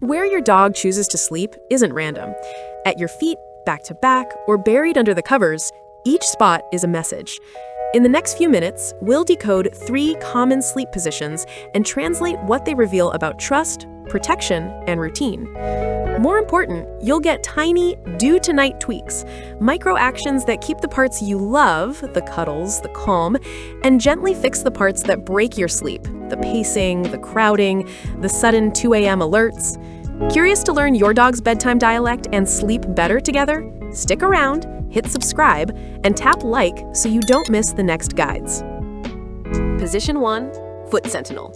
Where your dog chooses to sleep isn't random. At your feet, back to back, or buried under the covers, each spot is a message. In the next few minutes, we'll decode 3 common sleep positions and translate what they reveal about trust, protection, and routine. More important, you'll get tiny, do-tonight tweaks, micro-actions that keep the parts you love, the cuddles, the calm, and gently fix the parts that break your sleep, the pacing, the crowding, the sudden 2 a.m. alerts. Curious to learn your dog's bedtime dialect and sleep better together? Stick around, hit subscribe, and tap like so you don't miss the next guides. Position 1, Foot Sentinel.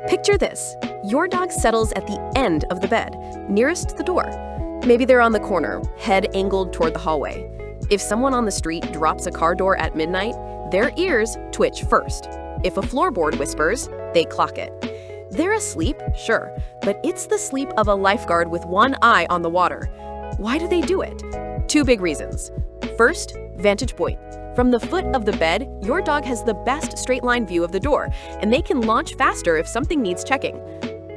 Picture this. Your dog settles at the end of the bed, nearest the door. Maybe they're on the corner, head angled toward the hallway. If someone on the street drops a car door at midnight, their ears twitch first. If a floorboard whispers, they clock it. They're asleep, sure, but it's the sleep of a lifeguard with one eye on the water. Why do they do it? 2 big reasons. First, vantage point. From the foot of the bed, your dog has the best straight-line view of the door, and they can launch faster if something needs checking.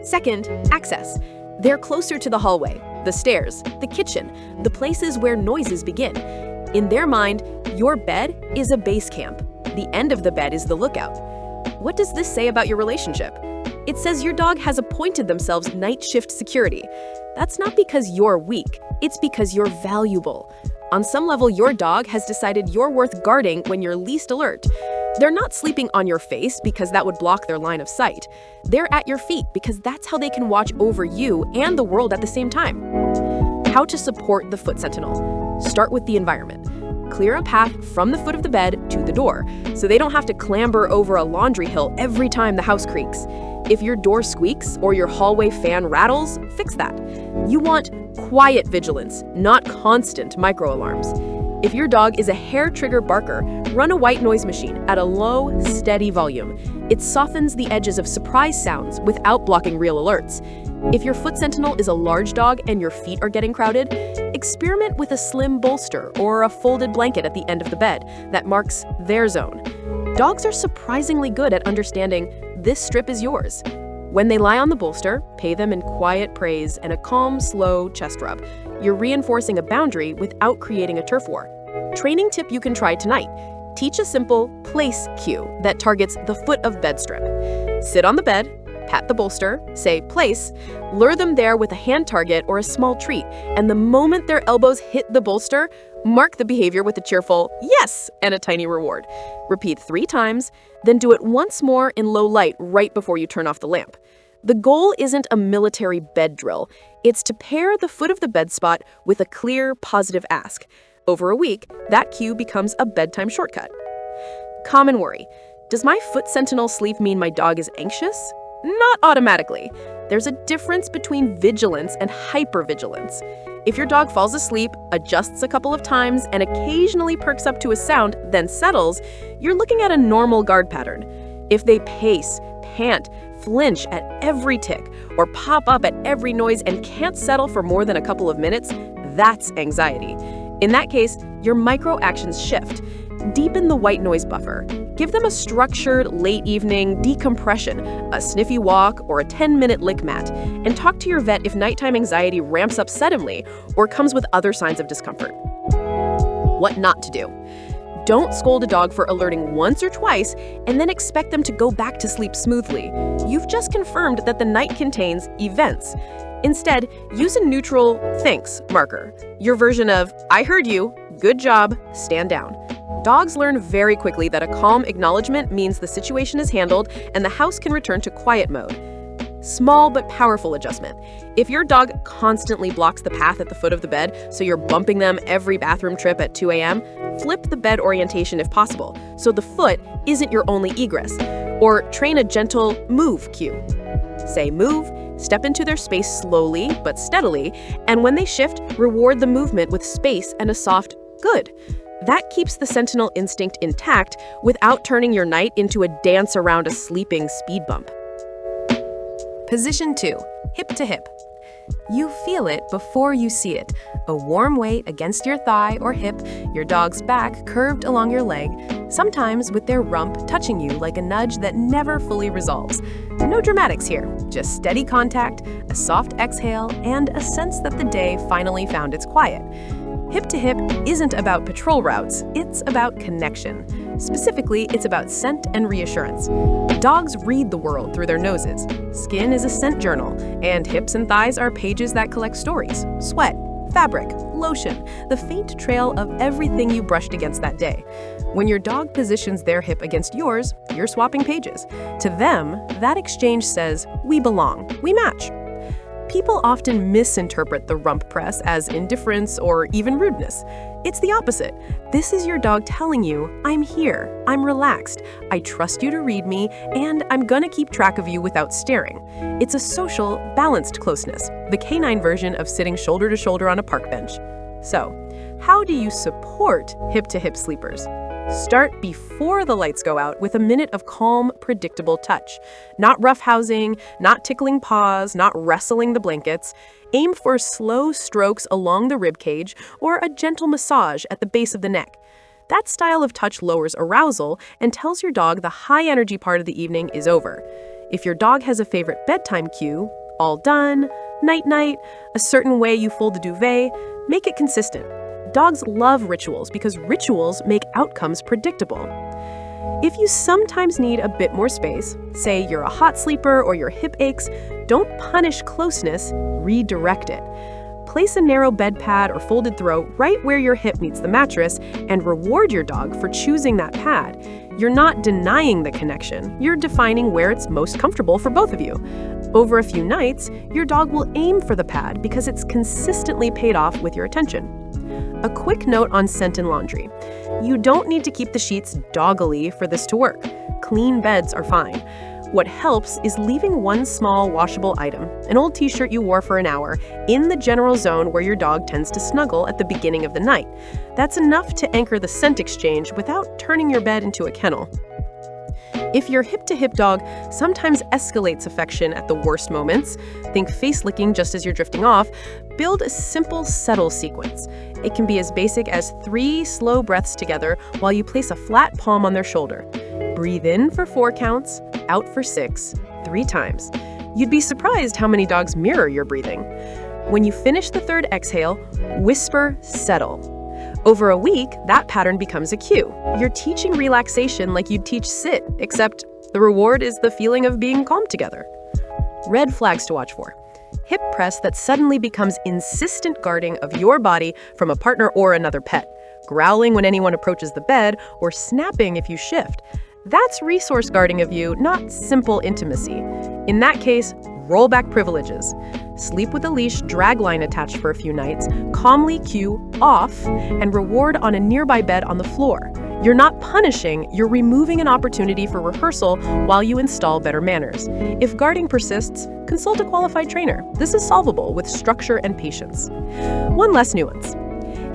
Second, access. They're closer to the hallway, the stairs, the kitchen, the places where noises begin. In their mind, your bed is a base camp. The end of the bed is the lookout. What does this say about your relationship? It says your dog has appointed themselves night shift security. That's not because you're weak, it's because you're valuable. On some level, your dog has decided you're worth guarding when you're least alert. They're not sleeping on your face because that would block their line of sight. They're at your feet because that's how they can watch over you and the world at the same time. How to support the foot sentinel. Start with the environment. Clear a path from the foot of the bed to the door, so they don't have to clamber over a laundry hill every time the house creaks. If your door squeaks or your hallway fan rattles, fix that. You want quiet vigilance, not constant micro-alarms. If your dog is a hair trigger barker, run a white noise machine at a low, steady volume. It softens the edges of surprise sounds without blocking real alerts. If your foot sentinel is a large dog and your feet are getting crowded, experiment with a slim bolster or a folded blanket at the end of the bed that marks their zone. Dogs are surprisingly good at understanding this strip is yours. When they lie on the bolster, pay them in quiet praise and a calm, slow chest rub. You're reinforcing a boundary without creating a turf war. Training tip you can try tonight. Teach a simple place cue that targets the foot of bed strip. Sit on the bed, pat the bolster, say place, lure them there with a hand target or a small treat, and the moment their elbows hit the bolster, mark the behavior with a cheerful yes and a tiny reward. Repeat 3 times, then do it once more in low light right before you turn off the lamp. The goal isn't a military bed drill. It's to pair the foot of the bed spot with a clear, positive ask. Over a week, that cue becomes a bedtime shortcut. Common worry. Does my foot sentinel sleep mean my dog is anxious? Not automatically. There's a difference between vigilance and hypervigilance. If your dog falls asleep, adjusts a couple of times, and occasionally perks up to a sound, then settles, you're looking at a normal guard pattern. If they pace, pant, flinch at every tick, or pop up at every noise and can't settle for more than a couple of minutes, that's anxiety. In that case, your micro-actions shift. Deepen the white noise buffer. Give them a structured late evening decompression, a sniffy walk, or a 10-minute lick mat, and talk to your vet if nighttime anxiety ramps up suddenly or comes with other signs of discomfort. What not to do. Don't scold a dog for alerting once or twice and then expect them to go back to sleep smoothly. You've just confirmed that the night contains events. Instead, use a neutral thanks marker. Your version of I heard you, good job, stand down. Dogs learn very quickly that a calm acknowledgement means the situation is handled and the house can return to quiet mode. Small but powerful adjustment. If your dog constantly blocks the path at the foot of the bed, so you're bumping them every bathroom trip at 2 a.m., flip the bed orientation if possible, so the foot isn't your only egress. Or train a gentle move cue. Say move, step into their space slowly but steadily, and when they shift, reward the movement with space and a soft good. That keeps the sentinel instinct intact without turning your night into a dance around a sleeping speed bump. Position 2, hip to hip. You feel it before you see it. A warm weight against your thigh or hip, your dog's back curved along your leg, sometimes with their rump touching you like a nudge that never fully resolves. No dramatics here, just steady contact, a soft exhale, and a sense that the day finally found its quiet. Hip to hip isn't about patrol routes, it's about connection. Specifically, it's about scent and reassurance. Dogs read the world through their noses. Skin is a scent journal, and hips and thighs are pages that collect stories. Sweat, fabric, lotion, the faint trail of everything you brushed against that day. When your dog positions their hip against yours, you're swapping pages. To them, that exchange says, "We belong, we match." People often misinterpret the rump press as indifference or even rudeness. It's the opposite. This is your dog telling you, "I'm here, I'm relaxed, I trust you to read me, and I'm gonna keep track of you without staring." It's a social, balanced closeness, the canine version of sitting shoulder to shoulder on a park bench. So, how do you support hip-to-hip sleepers? Start before the lights go out with a minute of calm, predictable touch. Not roughhousing, not tickling paws, not wrestling the blankets. Aim for slow strokes along the rib cage or a gentle massage at the base of the neck. That style of touch lowers arousal and tells your dog the high-energy part of the evening is over. If your dog has a favorite bedtime cue, all done, night-night, a certain way you fold the duvet, make it consistent. Dogs love rituals because rituals make outcomes predictable. If you sometimes need a bit more space, say you're a hot sleeper or your hip aches, don't punish closeness, redirect it. Place a narrow bed pad or folded throw right where your hip meets the mattress and reward your dog for choosing that pad. You're not denying the connection, you're defining where it's most comfortable for both of you. Over a few nights, your dog will aim for the pad because it's consistently paid off with your attention. A quick note on scent and laundry. You don't need to keep the sheets doggily for this to work. Clean beds are fine. What helps is leaving one small washable item, an old t-shirt you wore for an hour, in the general zone where your dog tends to snuggle at the beginning of the night. That's enough to anchor the scent exchange without turning your bed into a kennel. If your hip-to-hip dog sometimes escalates affection at the worst moments, think face licking just as you're drifting off, build a simple settle sequence. It can be as basic as 3 slow breaths together while you place a flat palm on their shoulder. Breathe in for 4 counts, out for 6, 3 times. You'd be surprised how many dogs mirror your breathing. When you finish the 3rd exhale, whisper settle. Over a week, that pattern becomes a cue. You're teaching relaxation like you'd teach sit, except the reward is the feeling of being calm together. Red flags to watch for. Hip press that suddenly becomes insistent guarding of your body from a partner or another pet. Growling when anyone approaches the bed, or snapping if you shift. That's resource guarding of you, not simple intimacy. In that case, roll back privileges. Sleep with a leash drag line attached for a few nights, calmly cue off, and reward on a nearby bed on the floor. You're not punishing, you're removing an opportunity for rehearsal while you install better manners. If guarding persists, consult a qualified trainer. This is solvable with structure and patience. One less nuance.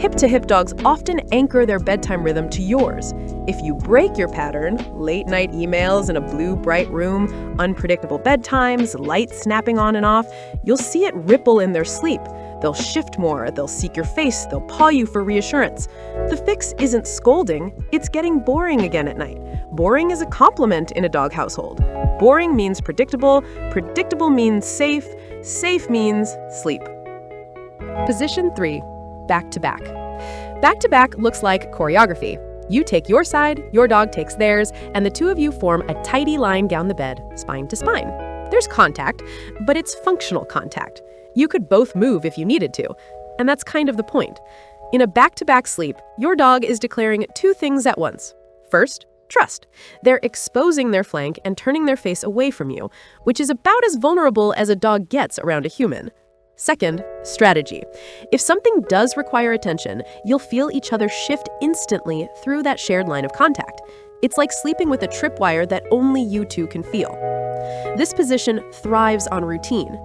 Hip-to-hip dogs often anchor their bedtime rhythm to yours. If you break your pattern, late-night emails in a blue, bright room, unpredictable bedtimes, lights snapping on and off, you'll see it ripple in their sleep. They'll shift more, they'll seek your face, they'll paw you for reassurance. The fix isn't scolding, it's getting boring again at night. Boring is a compliment in a dog household. Boring means predictable, predictable means safe, safe means sleep. Position 3. Back to back. Back to back looks like choreography. You take your side, your dog takes theirs, and the two of you form a tidy line down the bed, spine to spine. There's contact, but it's functional contact. You could both move if you needed to, and that's kind of the point. In a back-to-back sleep, your dog is declaring 2 things at once. First, trust. They're exposing their flank and turning their face away from you, which is about as vulnerable as a dog gets around a human. Second, strategy. If something does require attention, you'll feel each other shift instantly through that shared line of contact. It's like sleeping with a tripwire that only you two can feel. This position thrives on routine.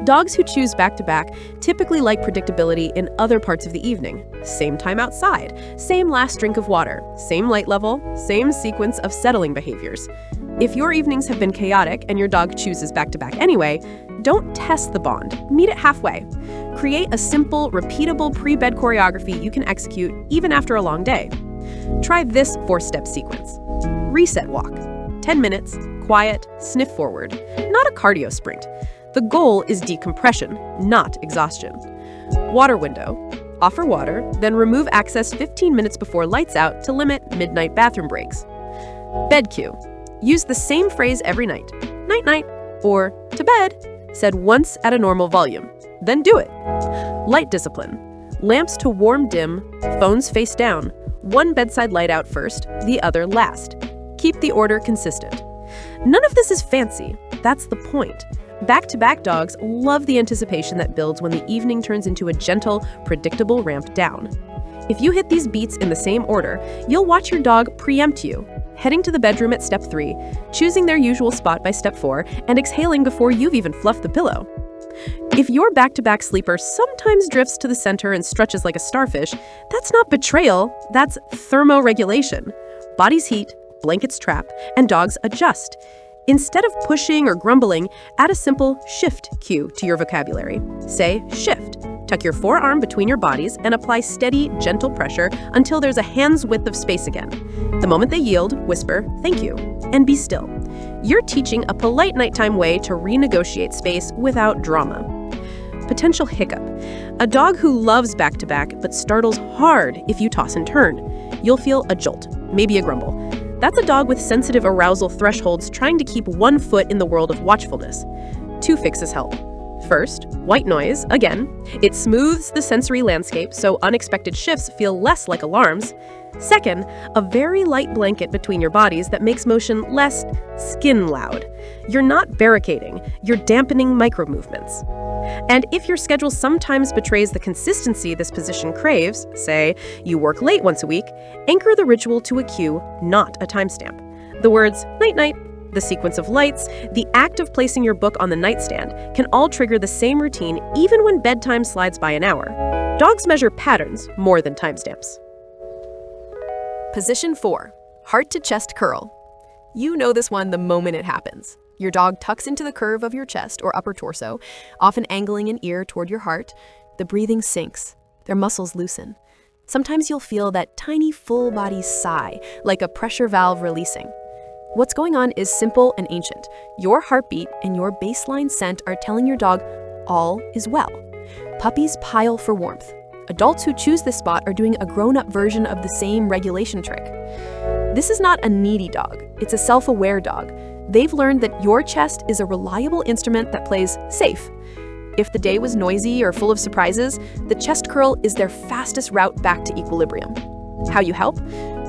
Dogs who choose back-to-back typically like predictability in other parts of the evening. Same time outside, same last drink of water, same light level, same sequence of settling behaviors. If your evenings have been chaotic and your dog chooses back-to-back anyway, don't test the bond. Meet it halfway. Create a simple, repeatable pre-bed choreography you can execute even after a long day. Try this 4-step sequence. Reset walk. 10 minutes, quiet, sniff forward. Not a cardio sprint. The goal is decompression, not exhaustion. Water window. Offer water, then remove access 15 minutes before lights out to limit midnight bathroom breaks. Bed cue. Use the same phrase every night. Night-night, or to bed, said once at a normal volume. Then do it. Light discipline. Lamps to warm dim, phones face down. One bedside light out first, the other last. Keep the order consistent. None of this is fancy. That's the point. Back-to-back dogs love the anticipation that builds when the evening turns into a gentle, predictable ramp down. If you hit these beats in the same order, you'll watch your dog preempt you, heading to the bedroom at step 3, choosing their usual spot by step 4, and exhaling before you've even fluffed the pillow. If your back-to-back sleeper sometimes drifts to the center and stretches like a starfish, that's not betrayal, that's thermoregulation. Bodies heat, blankets trap, and dogs adjust. Instead of pushing or grumbling, add a simple shift cue to your vocabulary. Say shift. Tuck your forearm between your bodies and apply steady, gentle pressure until there's a hand's width of space again. The moment they yield, whisper, "Thank you," and be still. You're teaching a polite nighttime way to renegotiate space without drama. Potential hiccup. A dog who loves back-to-back but startles hard if you toss and turn. You'll feel a jolt, maybe a grumble. That's a dog with sensitive arousal thresholds trying to keep one foot in the world of watchfulness. 2 fixes help. First, white noise, again. It smooths the sensory landscape so unexpected shifts feel less like alarms. Second, a very light blanket between your bodies that makes motion less skin loud. You're not barricading, you're dampening micro-movements. And if your schedule sometimes betrays the consistency this position craves, say, you work late once a week, anchor the ritual to a cue, not a timestamp. The words night-night, the sequence of lights, the act of placing your book on the nightstand can all trigger the same routine even when bedtime slides by an hour. Dogs measure patterns more than timestamps. Position 4, heart to chest curl. You know this one the moment it happens. Your dog tucks into the curve of your chest or upper torso, often angling an ear toward your heart. The breathing sinks, their muscles loosen. Sometimes you'll feel that tiny full body sigh, like a pressure valve releasing. What's going on is simple and ancient. Your heartbeat and your baseline scent are telling your dog all is well. Puppies pile for warmth. Adults who choose this spot are doing a grown-up version of the same regulation trick. This is not a needy dog, it's a self-aware dog. They've learned that your chest is a reliable instrument that plays safe. If the day was noisy or full of surprises, the chest curl is their fastest route back to equilibrium. How you help?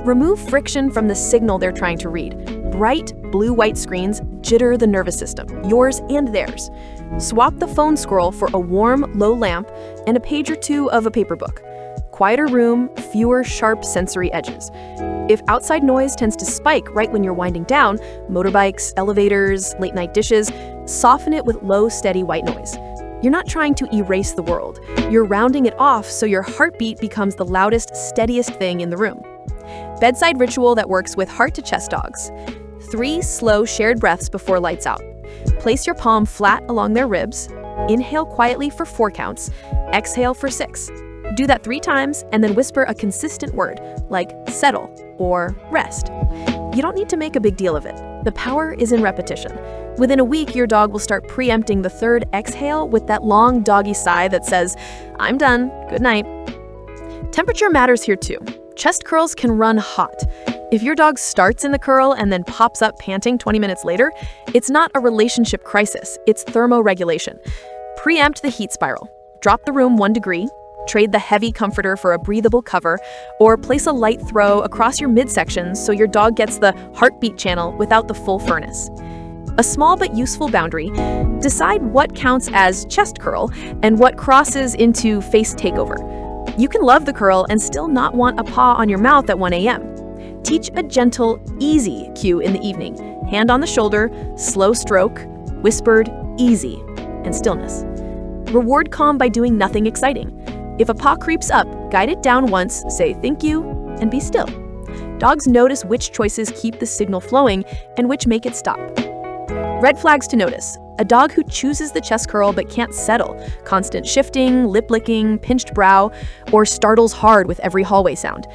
Remove friction from the signal they're trying to read. Bright, blue-white screens jitter the nervous system, yours and theirs. Swap the phone scroll for a warm, low lamp and a page or 2 of a paper book. Quieter room, fewer sharp sensory edges. If outside noise tends to spike right when you're winding down, motorbikes, elevators, late-night dishes, soften it with low, steady white noise. You're not trying to erase the world. You're rounding it off so your heartbeat becomes the loudest, steadiest thing in the room. Bedside ritual that works with heart-to-chest dogs. 3 slow shared breaths before lights out. Place your palm flat along their ribs. Inhale quietly for 4 counts. Exhale for 6. Do that 3 times and then whisper a consistent word like settle or rest. You don't need to make a big deal of it. The power is in repetition. Within a week, your dog will start preempting the 3rd exhale with that long doggy sigh that says, "I'm done, good night." Temperature matters here too. Chest curls can run hot. If your dog starts in the curl and then pops up panting 20 minutes later, it's not a relationship crisis, it's thermoregulation. Preempt the heat spiral. Drop the room 1 degree, trade the heavy comforter for a breathable cover, or place a light throw across your midsection so your dog gets the heartbeat channel without the full furnace. A small but useful boundary. Decide what counts as chest curl and what crosses into face takeover. You can love the curl and still not want a paw on your mouth at 1 a.m. Teach a gentle, easy cue in the evening. Hand on the shoulder, slow stroke, whispered, easy, and stillness. Reward calm by doing nothing exciting. If a paw creeps up, guide it down once, say thank you, and be still. Dogs notice which choices keep the signal flowing and which make it stop. Red flags to notice. A dog who chooses the chest curl but can't settle, constant shifting, lip licking, pinched brow, or startles hard with every hallway sound.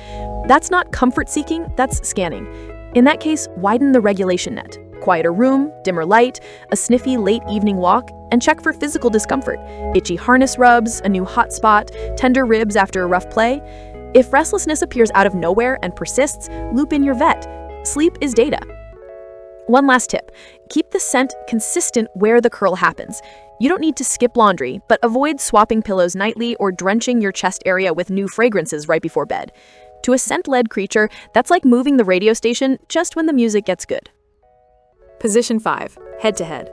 That's not comfort seeking, that's scanning. In that case, widen the regulation net. Quieter room, dimmer light, a sniffy late evening walk, and check for physical discomfort. Itchy harness rubs, a new hot spot, tender ribs after a rough play. If restlessness appears out of nowhere and persists, loop in your vet. Sleep is data. One last tip, keep the scent consistent where the curl happens. You don't need to skip laundry, but avoid swapping pillows nightly or drenching your chest area with new fragrances right before bed. To a scent-led creature, that's like moving the radio station just when the music gets good. Position 5, head-to-head.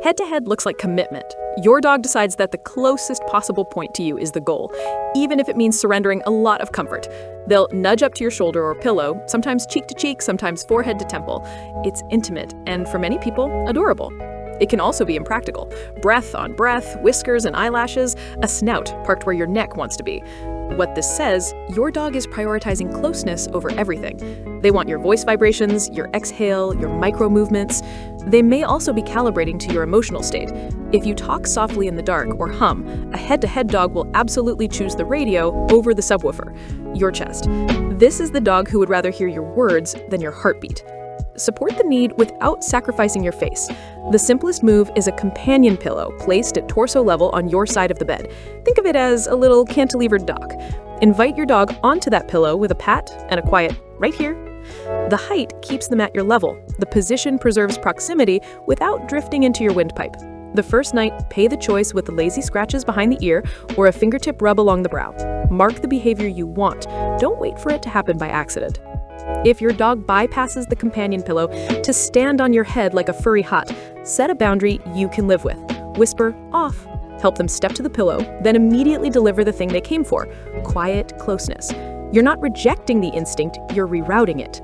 Head-to-head looks like commitment. Your dog decides that the closest possible point to you is the goal, even if it means surrendering a lot of comfort. They'll nudge up to your shoulder or pillow, sometimes cheek to cheek, sometimes forehead to temple. It's intimate, and for many people, adorable. It can also be impractical. Breath on breath, whiskers and eyelashes, a snout parked where your neck wants to be. What this says, your dog is prioritizing closeness over everything. They want your voice vibrations, your exhale, your micro movements. They may also be calibrating to your emotional state. If you talk softly in the dark or hum, a head-to-head dog will absolutely choose the radio over the subwoofer, your chest. This is the dog who would rather hear your words than your heartbeat. Support the need without sacrificing your face. The simplest move is a companion pillow placed at torso level on your side of the bed. Think of it as a little cantilevered dock. Invite your dog onto that pillow with a pat and a quiet, "right here." The height keeps them at your level. The position preserves proximity without drifting into your windpipe. The first night, pay the choice with the lazy scratches behind the ear or a fingertip rub along the brow. Mark the behavior you want. Don't wait for it to happen by accident. If your dog bypasses the companion pillow to stand on your head like a furry hut, set a boundary you can live with. Whisper, "off." Help them step to the pillow, then immediately deliver the thing they came for, quiet closeness. You're not rejecting the instinct, you're rerouting it.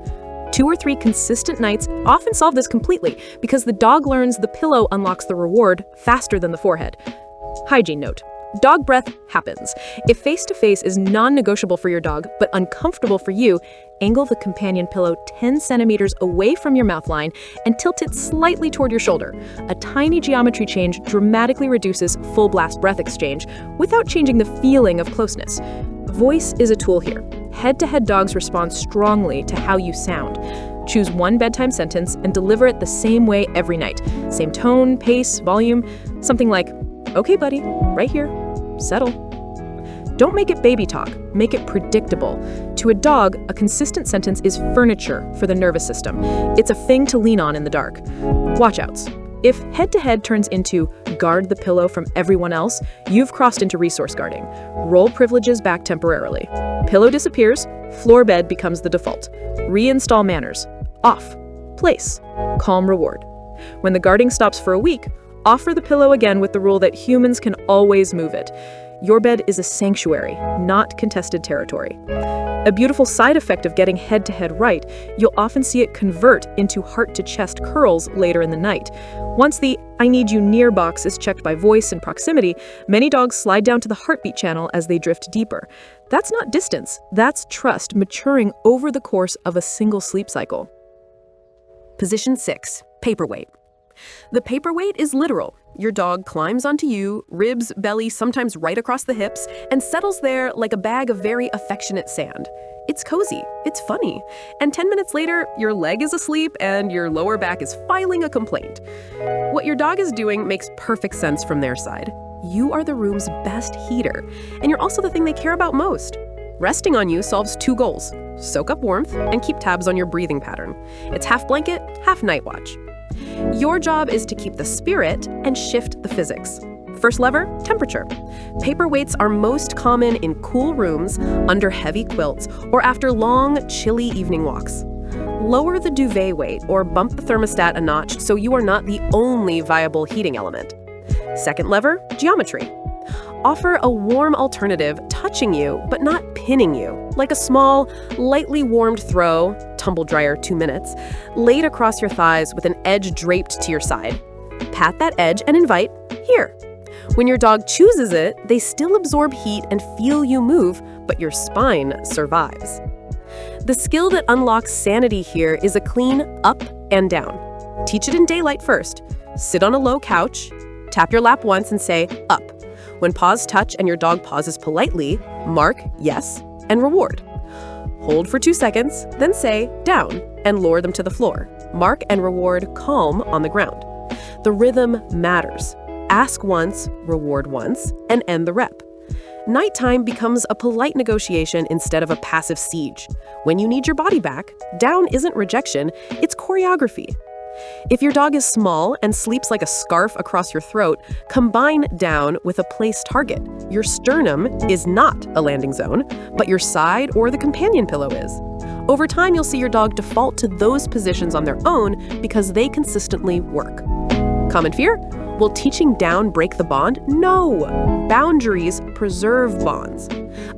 2 or 3 consistent nights often solve this completely because the dog learns the pillow unlocks the reward faster than the forehead. Hygiene note. Dog breath happens. If face-to-face is non-negotiable for your dog, but uncomfortable for you, angle the companion pillow 10 centimeters away from your mouth line and tilt it slightly toward your shoulder. A tiny geometry change dramatically reduces full-blast breath exchange without changing the feeling of closeness. Voice is a tool here. Head-to-head dogs respond strongly to how you sound. Choose one bedtime sentence and deliver it the same way every night. Same tone, pace, volume, something like, "Okay, buddy, right here, settle." Don't make it baby talk, make it predictable. To a dog, a consistent sentence is furniture for the nervous system. It's a thing to lean on in the dark. Watch-outs. If head-to-head turns into guard the pillow from everyone else, you've crossed into resource guarding. Roll privileges back temporarily. Pillow disappears, floor bed becomes the default. Reinstall manners. Off. Place. Calm reward. When the guarding stops for a week, offer the pillow again with the rule that humans can always move it. Your bed is a sanctuary, not contested territory. A beautiful side effect of getting head-to-head right, you'll often see it convert into heart-to-chest curls later in the night. Once the "I need you near" box is checked by voice and proximity, many dogs slide down to the heartbeat channel as they drift deeper. That's not distance, that's trust maturing over the course of a single sleep cycle. Position 6, paperweight. The paperweight is literal. Your dog climbs onto you, ribs, belly, sometimes right across the hips, and settles there like a bag of very affectionate sand. It's cozy, it's funny, and 10 minutes later, your leg is asleep and your lower back is filing a complaint. What your dog is doing makes perfect sense from their side. You are the room's best heater, and you're also the thing they care about most. Resting on you solves 2 goals: soak up warmth and keep tabs on your breathing pattern. It's half blanket, half night watch. Your job is to keep the spirit and shift the physics. First lever, temperature. Paperweights are most common in cool rooms, under heavy quilts, or after long, chilly evening walks. Lower the duvet weight or bump the thermostat a notch so you are not the only viable heating element. Second lever, geometry. Offer a warm alternative touching you but not pinning you, like a small, lightly warmed throw, tumble dryer 2 minutes, laid across your thighs with an edge draped to your side. Pat that edge and invite, "Here." When your dog chooses it, they still absorb heat and feel you move, but your spine survives. The skill that unlocks sanity here is a clean up and down. Teach it in daylight first. Sit on a low couch, tap your lap once and say, up. When paws touch and your dog pauses politely, mark yes and reward. Hold for 2 seconds, then say, down, and lower them to the floor. Mark and reward calm on the ground. The rhythm matters. Ask once, reward once, and end the rep. Nighttime becomes a polite negotiation instead of a passive siege. When you need your body back, down isn't rejection, it's choreography. If your dog is small and sleeps like a scarf across your throat, combine down with a place target. Your sternum is not a landing zone, but your side or the companion pillow is. Over time, you'll see your dog default to those positions on their own because they consistently work. Common fear? Will teaching down break the bond? No! Boundaries preserve bonds.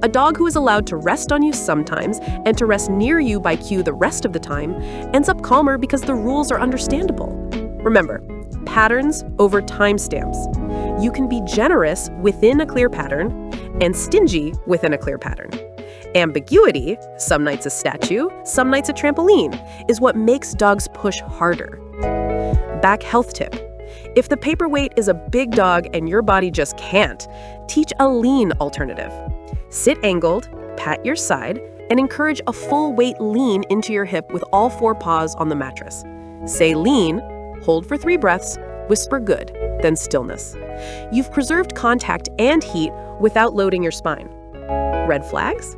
A dog who is allowed to rest on you sometimes and to rest near you by cue the rest of the time ends up calmer because the rules are understandable. Remember, patterns over timestamps. You can be generous within a clear pattern and stingy within a clear pattern. Ambiguity, some nights a statue, some nights a trampoline, is what makes dogs push harder. Back health tip. If the paperweight is a big dog and your body just can't, teach a lean alternative. Sit angled, pat your side, and encourage a full weight lean into your hip with all 4 paws on the mattress. Say lean, hold for 3 breaths, whisper good, then stillness. You've preserved contact and heat without loading your spine. Red flags?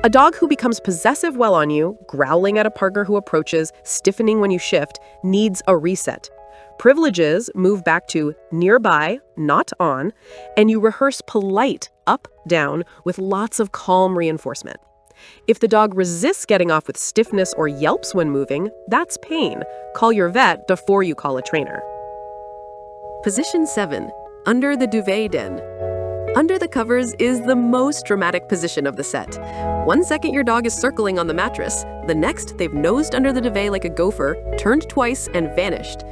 A dog who becomes possessive while on you, growling at a partner who approaches, stiffening when you shift, needs a reset. Privileges move back to nearby, not on, and you rehearse polite up, down with lots of calm reinforcement. If the dog resists getting off with stiffness or yelps when moving, that's pain. Call your vet before you call a trainer. Position 7. Under the duvet den. Under the covers is the most dramatic position of the set. 1 second your dog is circling on the mattress, the next they've nosed under the duvet like a gopher, turned twice, and vanished.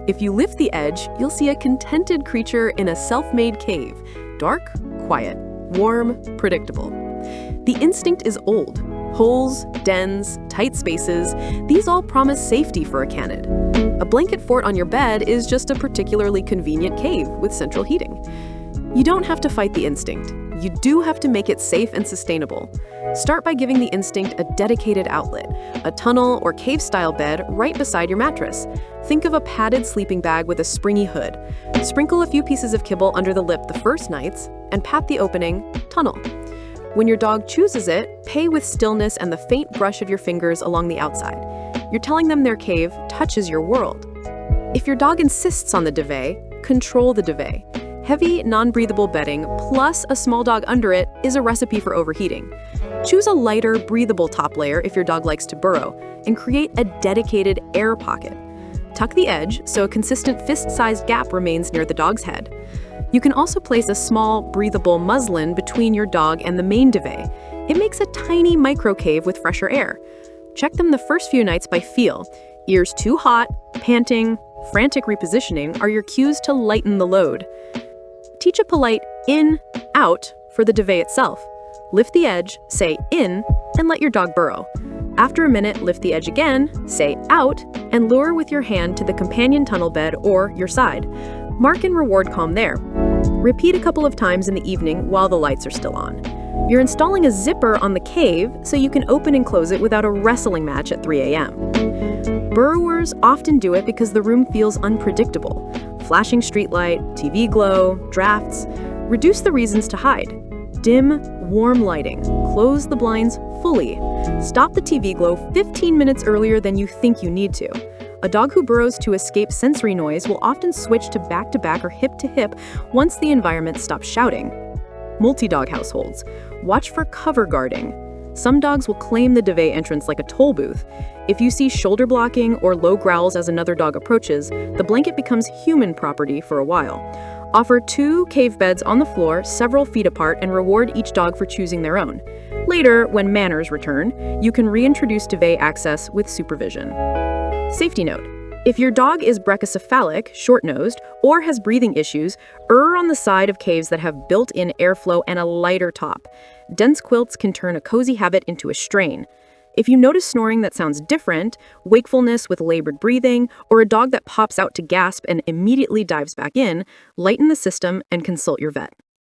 If you lift the edge, you'll see a contented creature in a self-made cave. Dark, quiet, warm, predictable. The instinct is old. Holes, dens, tight spaces, these all promise safety for a canid. A blanket fort on your bed is just a particularly convenient cave with central heating. You don't have to fight the instinct. You do have to make it safe and sustainable. Start by giving the instinct a dedicated outlet, a tunnel or cave-style bed right beside your mattress. Think of a padded sleeping bag with a springy hood. Sprinkle a few pieces of kibble under the lip the first nights, and pat the opening, tunnel. When your dog chooses it, pay with stillness and the faint brush of your fingers along the outside. You're telling them their cave touches your world. If your dog insists on the duvet, control the duvet. Heavy, non-breathable bedding plus a small dog under it is a recipe for overheating. Choose a lighter, breathable top layer if your dog likes to burrow, and create a dedicated air pocket. Tuck the edge so a consistent fist-sized gap remains near the dog's head. You can also place a small, breathable muslin between your dog and the main duvet. It makes a tiny micro-cave with fresher air. Check them the first few nights by feel. Ears too hot, panting, frantic repositioning are your cues to lighten the load. Teach a polite in, out for the duvet itself. Lift the edge, say in, and let your dog burrow. After a minute, lift the edge again, say out, and lure with your hand to the companion tunnel bed or your side. Mark and reward calm there. Repeat a couple of times in the evening while the lights are still on. You're installing a zipper on the cave so you can open and close it without a wrestling match at 3 a.m. Burrowers often do it because the room feels unpredictable. Flashing streetlight, TV glow, drafts. Reduce the reasons to hide. Dim, warm lighting. Close the blinds fully. Stop the TV glow 15 minutes earlier than you think you need to. A dog who burrows to escape sensory noise will often switch to back or hip to hip once the environment stops shouting. Multi-dog households. Watch for cover guarding. Some dogs will claim the duvet entrance like a toll booth. If you see shoulder blocking or low growls as another dog approaches, the blanket becomes human property for a while. Offer 2 cave beds on the floor, several feet apart, and reward each dog for choosing their own. Later, when manners return, you can reintroduce duvet access with supervision. Safety note. If your dog is brachycephalic, short-nosed, or has breathing issues, err on the side of caves that have built-in airflow and a lighter top. Dense quilts can turn a cozy habit into a strain. If you notice snoring that sounds different, wakefulness with labored breathing, or a dog that pops out to gasp and immediately dives back in, lighten the system and consult your vet.